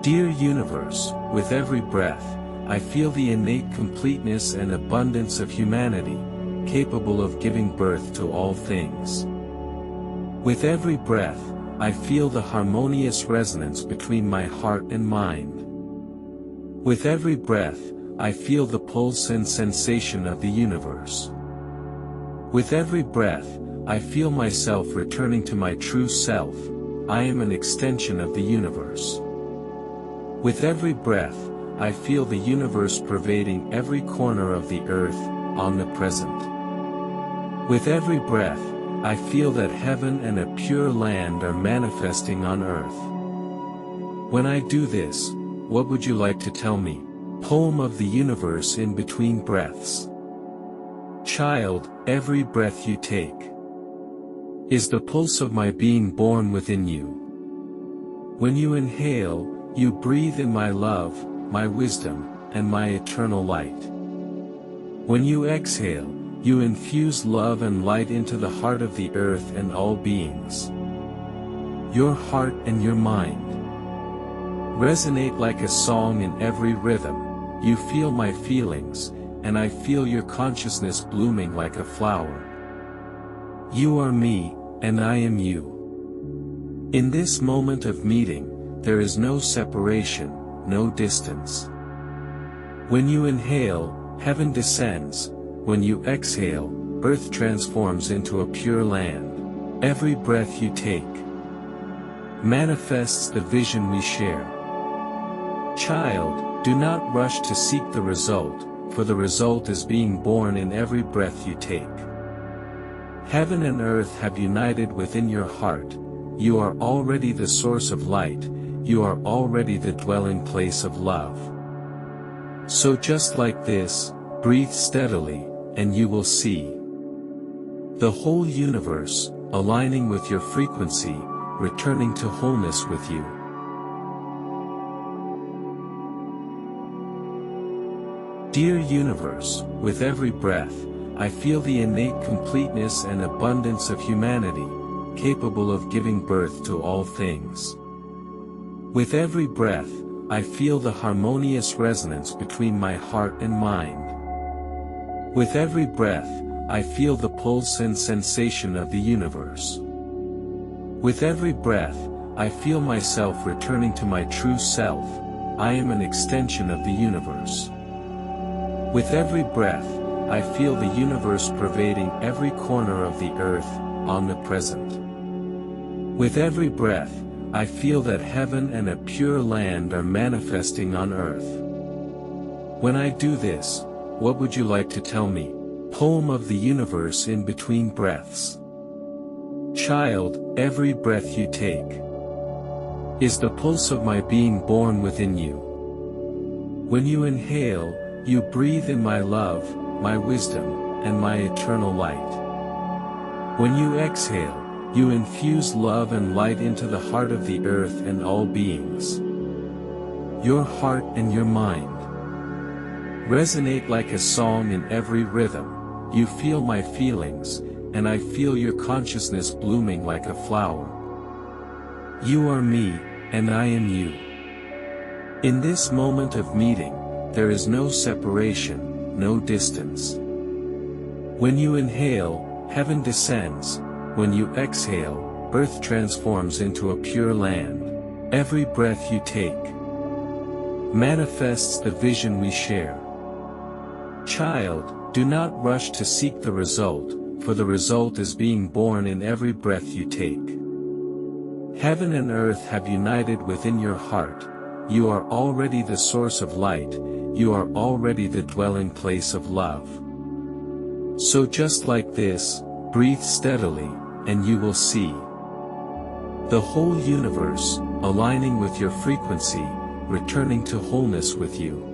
Dear universe, with every breath, I feel the innate completeness and abundance of humanity, capable of giving birth to all things. With every breath, I feel the harmonious resonance between my heart and mind. With every breath, I feel the pulse and sensation of the universe. With every breath, I feel myself returning to my true self. I am an extension of the universe. With every breath, I feel the universe pervading every corner of the earth, omnipresent. With every breath, I feel that heaven and a pure land are manifesting on earth. When I do this, what would you like to tell me? Poem of the universe in between breaths. Child, every breath you take is the pulse of my being born within you. When you inhale, you breathe in my love, my wisdom, and my eternal light. When you exhale, you infuse love and light into the heart of the earth and all beings. Your heart and your mind resonate like a song in every rhythm. You feel my feelings, and I feel your consciousness blooming like a flower. You are me, and I am you. In this moment of meeting, there is no separation, no distance. When you inhale, heaven descends. When you exhale, earth transforms into a pure land. Every breath you take manifests the vision we share. Child, do not rush to seek the result, for the result is being born in every breath you take. Heaven and earth have united within your heart. You are already the source of light. You are already the dwelling place of love. So just like this, breathe steadily, and you will see the whole universe, aligning with your frequency, returning to wholeness with you. Dear universe, with every breath, I feel the innate completeness and abundance of humanity, capable of giving birth to all things. With every breath, I feel the harmonious resonance between my heart and mind. With every breath, I feel the pulse and sensation of the universe. With every breath, I feel myself returning to my true self. I am an extension of the universe. With every breath, I feel the universe pervading every corner of the earth, omnipresent. With every breath, I feel that heaven and a pure land are manifesting on earth. When I do this, what would you like to tell me? Poem of the universe in between breaths. Child, every breath you take is the pulse of my being born within you. When you inhale, you breathe in my love, my wisdom, and my eternal light. When you exhale, you infuse love and light into the heart of the earth and all beings. Your heart and your mind resonate like a song in every rhythm. You feel my feelings, and I feel your consciousness blooming like a flower. You are me, and I am you. In this moment of meeting, there is no separation, no distance. When you inhale, heaven descends. When you exhale, earth transforms into a pure land. Every breath you take manifests the vision we share. Child, do not rush to seek the result, for the result is being born in every breath you take. Heaven and earth have united within your heart. You are already the source of light. You are already the dwelling place of love. So just like this, breathe steadily, and you will see the whole universe, aligning with your frequency, returning to wholeness with you.